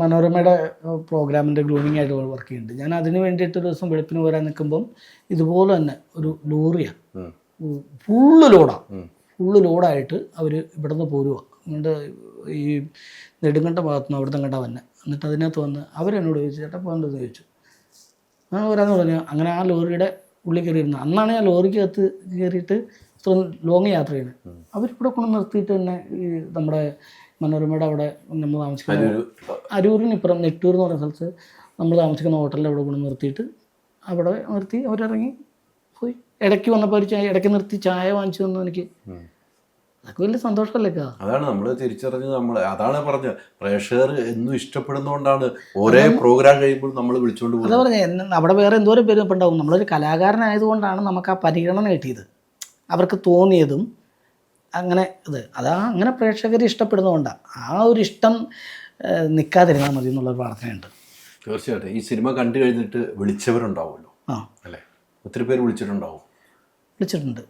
മനോരമയുടെ പ്രോഗ്രാമിൻ്റെ ഗ്രൂമിംഗ് ആയിട്ട് വർക്ക് ചെയ്യുന്നുണ്ട്. ഞാൻ അതിന് വേണ്ടിയിട്ട് ഒരു ദിവസം വെളുപ്പിന് വരാൻ നിൽക്കുമ്പം ഇതുപോലെ തന്നെ ഒരു ലോറിയാണ്, ഫുള്ള് ലോഡായിട്ട് അവർ ഇവിടെ നിന്ന് പോരുക. അതുകൊണ്ട് ഈ നെടുങ്കണ്ട ഭാഗത്തുനിന്ന് അവിടുന്ന് കണ്ടാൽ വന്നെ. എന്നിട്ട് അതിനകത്ത് വന്ന് അവരെന്നോട് ചോദിച്ചു, ചേട്ടാ പോകേണ്ടതെന്ന് ചോദിച്ചു. ഞാൻ വരാമെന്ന് പറഞ്ഞു. അങ്ങനെ ആ ലോറിയുടെ ഉള്ളിൽ കയറിയിരുന്നു. അന്നാണ് ഞാൻ ലോറിക്കകത്ത് കയറിയിട്ട് ഇത്ര ലോങ് യാത്ര ചെയ്യുന്നത്. അവരിവിടെ കൊണ്ട് നിർത്തിയിട്ട് തന്നെ ഈ നമ്മുടെ മനോരമയുടെ അവിടെ നമ്മൾ താമസിക്കുന്ന അരൂരിനിപ്പുറം നെട്ടൂർ എന്ന് പറയുന്ന സ്ഥലത്ത് നമ്മൾ താമസിക്കുന്ന ഹോട്ടലിൽ അവിടെ കൊണ്ട് നിർത്തിയിട്ട് അവിടെ നിർത്തി അവരിറങ്ങി പോയി. ഇടയ്ക്ക് വന്നപ്പോൾ ഒരു ഇടയ്ക്ക് നിർത്തി ചായ വാങ്ങിച്ചു തന്നു എനിക്ക്. അതൊക്കെ വലിയ സന്തോഷമല്ലേ? അതാണ് നമ്മൾ തിരിച്ചറിഞ്ഞത്. അതാണ് പറഞ്ഞത്, പ്രേക്ഷകർ എന്നും ഇഷ്ടപ്പെടുന്നതുകൊണ്ടാണ് ഓരോ പ്രോഗ്രാം കഴിയുമ്പോൾ നമ്മൾ വിളിച്ചുകൊണ്ട് പോകുന്നത്. അതാ പറഞ്ഞത്, അവിടെ വേറെ എന്തോരം പേര് ഇപ്പം ഉണ്ടാവും. നമ്മളൊരു കലാകാരനായതുകൊണ്ടാണ് നമുക്ക് ആ പരിഗണന കിട്ടിയത്, അവർക്ക് തോന്നിയതും അങ്ങനെ അങ്ങനെ പ്രേക്ഷകർ ഇഷ്ടപ്പെടുന്നതുകൊണ്ടാണ്. ആ ഒരു ഇഷ്ടം നിൽക്കാതിരുന്നാൽ മതി എന്നുള്ളൊരു പ്രാർത്ഥനയുണ്ട്. തീർച്ചയായിട്ടും ഈ സിനിമ കണ്ടു കഴിഞ്ഞിട്ട് വിളിച്ചവരുണ്ടാവുമല്ലോ അല്ലേ? ഒത്തിരി പേര് വിളിച്ചിട്ടുണ്ട്.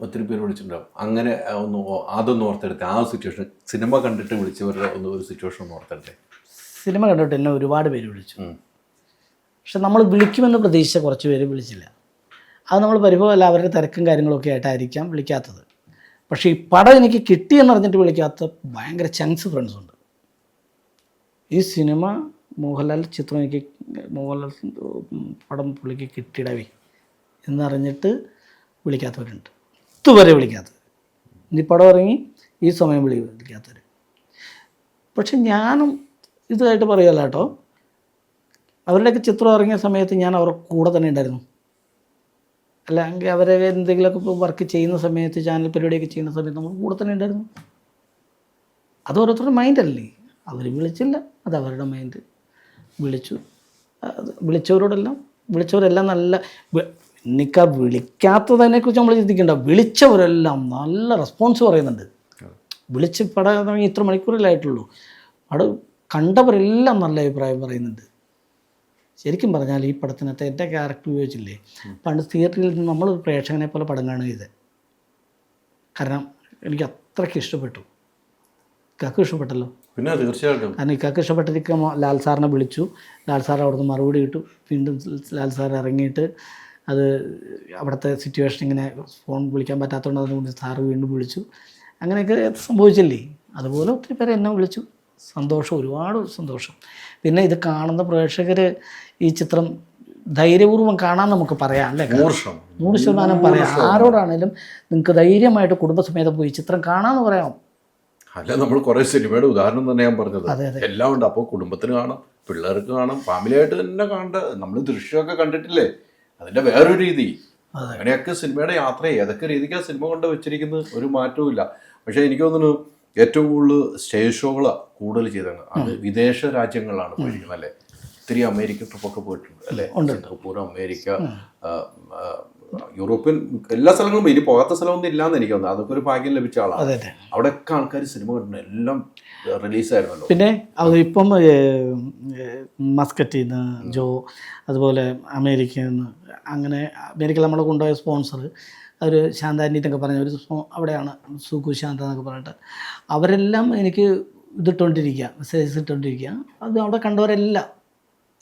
ഒത്തിരി പേര് വിളിച്ചിട്ടുണ്ടാവും. അങ്ങനെ അതൊന്ന് ഓർത്തെടുത്ത് ആ സിറ്റുവേഷൻ, സിനിമ കണ്ടിട്ട് വിളിച്ചവരുടെ ഒരു സിറ്റുവേഷൻ ഒന്ന് ഓർത്തെടുത്തേ. സിനിമ കണ്ടിട്ട് എന്നെ ഒരുപാട് പേര് വിളിച്ചു. പക്ഷെ നമ്മൾ വിളിക്കുമെന്ന് പ്രതീക്ഷിച്ച കുറച്ച് പേര് വിളിച്ചില്ല. അത് നമ്മൾ പരിഭവമല്ല, അവരുടെ തിരക്കും കാര്യങ്ങളൊക്കെ ആയിട്ടായിരിക്കാം വിളിക്കാത്തത്. പക്ഷേ ഈ പടം എനിക്ക് കിട്ടിയെന്ന് അറിഞ്ഞിട്ട് വിളിക്കാത്ത ഭയങ്കര ചങ്സ് ഫ്രണ്ട്സുണ്ട്. ഈ സിനിമ മോഹൻലാൽ പടം പുള്ളിക്ക് കിട്ടിയിടവേ എന്നറിഞ്ഞിട്ട് വിളിക്കാത്തവരുണ്ട്. ഇതുവരെ വിളിക്കാത്തവർ, ഇനി പടം ഇറങ്ങി ഈ സമയം വിളിക്കാത്തവർ. പക്ഷെ ഞാനും ഇതായിട്ട് പറയുകയല്ല കേട്ടോ, അവരുടെയൊക്കെ ചിത്രം ഇറങ്ങിയ സമയത്ത് ഞാൻ അവരുടെ കൂടെ തന്നെ ഉണ്ടായിരുന്നു. അല്ലെങ്കിൽ അവരെ എന്തെങ്കിലുമൊക്കെ ഇപ്പോൾ വർക്ക് ചെയ്യുന്ന സമയത്ത്, ചാനൽ പരിപാടിയൊക്കെ ചെയ്യുന്ന സമയത്ത് നമ്മൾ കൂടെ തന്നെ ഉണ്ടായിരുന്നു. അത് ഓരോരുത്തരുടെ മൈൻഡല്ലേ. അവർ വിളിച്ചില്ല, അത് അവരുടെ മൈൻഡ്. വിളിച്ചവരെല്ലാം നല്ല എനിക്ക് വിളിക്കാത്തതിനെക്കുറിച്ച് നമ്മൾ ചിന്തിക്കേണ്ട, വിളിച്ചവരെല്ലാം നല്ല റെസ്പോൺസ് പറയുന്നുണ്ട്. വിളിച്ച് പടം തുടങ്ങി ഇത്ര മണിക്കൂറിലായിട്ടുള്ളൂ, പടം കണ്ടവരെല്ലാം നല്ല അഭിപ്രായം പറയുന്നുണ്ട്. ശരിക്കും പറഞ്ഞാൽ ഈ പടത്തിനകത്ത് എൻ്റെ ക്യാരക്ടർ ഉപയോഗിച്ചില്ലേ, പണ്ട് തിയേറ്ററിൽ നിന്ന് നമ്മൾ പ്രേക്ഷകനെ പോലെ പടം കാണുക ഇത്. കാരണം എനിക്ക് അത്രയ്ക്ക് ഇഷ്ടപ്പെട്ടു. ഇക്കാക്ക് ഇഷ്ടപ്പെട്ടല്ലോ. പിന്നെ തീർച്ചയായിട്ടും. കാരണം ഇക്കാക്ക് ഇഷ്ടപ്പെട്ടിരിക്കും. ലാൽ സാറിനെ വിളിച്ചു, ലാൽ സാർ അവിടുന്ന് മറുപടി കിട്ടു. വീണ്ടും ലാൽ സാർ ഇറങ്ങിയിട്ട് അത് അവിടുത്തെ സിറ്റുവേഷൻ ഇങ്ങനെ ഫോൺ വിളിക്കാൻ പറ്റാത്തതുകൊണ്ട് അതുകൊണ്ട് സാറ് വീണ്ടും വിളിച്ചു. അങ്ങനെയൊക്കെ സംഭവിച്ചില്ലേ. അതുപോലെ ഒത്തിരി പേരെ എന്നെ വിളിച്ചു. സന്തോഷം, ഒരുപാട് സന്തോഷം. പിന്നെ ഇത് കാണുന്ന പ്രേക്ഷകർ ഈ ചിത്രം ധൈര്യപൂർവ്വം കാണാൻ നമുക്ക് പറയാം അല്ലേ? 100% പറയാം. ആരോടാണേലും നിങ്ങൾക്ക് ധൈര്യമായിട്ട് കുടുംബസമേതം പോയി ചിത്രം കാണാമെന്ന് പറയാം. അല്ല, നമ്മൾ കുറേ സിനിമയുടെ ഉദാഹരണം തന്നെ ഞാൻ പറഞ്ഞത്. എല്ലാം ഉണ്ട്. അപ്പോൾ കുടുംബത്തിന് കാണാം, പിള്ളേർക്ക് കാണാം, ഫാമിലിയായിട്ട് തന്നെ കാണേണ്ട. നമ്മൾ ദൃശ്യമൊക്കെ കണ്ടിട്ടില്ലേ, അതിൻ്റെ വേറൊരു രീതി. അങ്ങനെയൊക്കെ സിനിമയുടെ യാത്ര ഏതൊക്കെ രീതിക്കാണ് സിനിമ കൊണ്ട് വെച്ചിരിക്കുന്നത്, ഒരു മാറ്റവും ഇല്ല. പക്ഷേ എനിക്ക് തോന്നുന്നു ഏറ്റവും കൂടുതൽ സ്റ്റേജ് ഷോകളാണ് കൂടുതൽ ചെയ്തത്. അത് വിദേശ രാജ്യങ്ങളിലാണ് പോയിരിക്കുന്നത് അല്ലേ? ഒത്തിരി അമേരിക്ക ട്രിപ്പൊക്കെ പോയിട്ടുണ്ട് അല്ലേ? സിംഗപ്പൂർ, അമേരിക്ക, യൂറോപ്യൻ എല്ലാ സ്ഥലങ്ങളും. ഇനി പോകാത്ത സ്ഥലമൊന്നും ഇല്ലാന്ന് എനിക്ക് തോന്നുന്നു. അതൊക്കെ ഒരു ഭാഗ്യം ലഭിച്ച ആളാണ്. അവിടെയൊക്കെ ആൾക്കാർ സിനിമ കണ്ടിട്ടുണ്ട്, എല്ലാം റിലീസായിരുന്നല്ലോ. പിന്നെ ഇപ്പം മസ്കറ്റിൽ നിന്ന് ജോ, അതുപോലെ അമേരിക്കയിൽ നിന്ന്, അങ്ങനെ അമേരിക്കയിൽ നമ്മളെ കൊണ്ടുപോയ സ്പോൺസർ അവർ ശാന്താനിന്നൊക്കെ പറഞ്ഞ ഒരു അവിടെയാണ്, സുഖു ശാന്ത എന്നൊക്കെ പറഞ്ഞിട്ട്, അവരെല്ലാം എനിക്ക് ഇതിട്ടുകൊണ്ടിരിക്കുക, മെസ്സേജസ് ഇട്ടുകൊണ്ടിരിക്കുക. അത് അവിടെ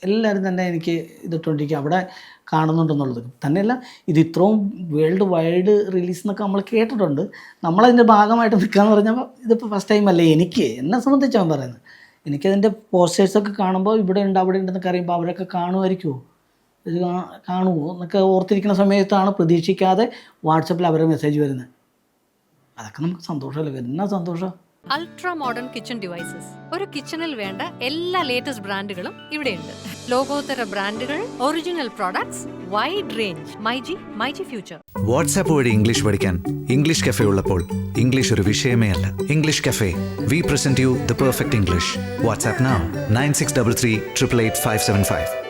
എല്ലാവരും തന്നെ എനിക്ക് ഇതിട്ടുകൊണ്ടിരിക്കുക, അവിടെ കാണുന്നുണ്ടെന്നുള്ളത് തന്നെയല്ല. ഇത് ഇത്രയും വേൾഡ് വൈഡ് റിലീസ് എന്നൊക്കെ നമ്മൾ കേട്ടിട്ടുണ്ട്. നമ്മളതിൻ്റെ ഭാഗമായിട്ട് നിൽക്കുകയെന്ന് പറഞ്ഞാൽ ഇതിപ്പോൾ ഫസ്റ്റ് ടൈം അല്ലേ എന്നെ സംബന്ധിച്ചാണ് പറയുന്നത്. എനിക്കതിൻ്റെ പോസ്റ്റേഴ്സൊക്കെ കാണുമ്പോൾ ഇവിടെ ഉണ്ട് അവിടെ ഉണ്ടെന്നൊക്കെ അറിയുമ്പോൾ അവരൊക്കെ കാണുമായിരിക്കുമോ, ഇത് കാണുമോ എന്നൊക്കെ ഓർത്തിരിക്കുന്ന സമയത്താണ് പ്രതീക്ഷിക്കാതെ വാട്സപ്പിൽ അവരുടെ മെസ്സേജ് വരുന്നത്. അതൊക്കെ നമുക്ക് സന്തോഷമല്ലേ, എന്നാ സന്തോഷം. അൾട്രാ മോഡേൺ കിച്ചൺ ഡിവൈസസ്, ഒരു കിച്ചണിൽ വേണ്ട എല്ലാ ലേറ്റസ്റ്റ് ബ്രാൻഡുകളും ഇവിടെയുണ്ട്. ലോകോത്തര ബ്രാൻഡുകൾ, original products, wide range. MyG future. WhatsApp വഴി ഇംഗ്ലീഷ് പഠിക്കാൻ ഇംഗ്ലീഷ് കഫേ ഉള്ളപ്പോൾ ഇംഗ്ലീഷ് ഒരു വിഷയമേ അല്ല. English cafe, we present you the perfect English. WhatsApp now 9633 888 575.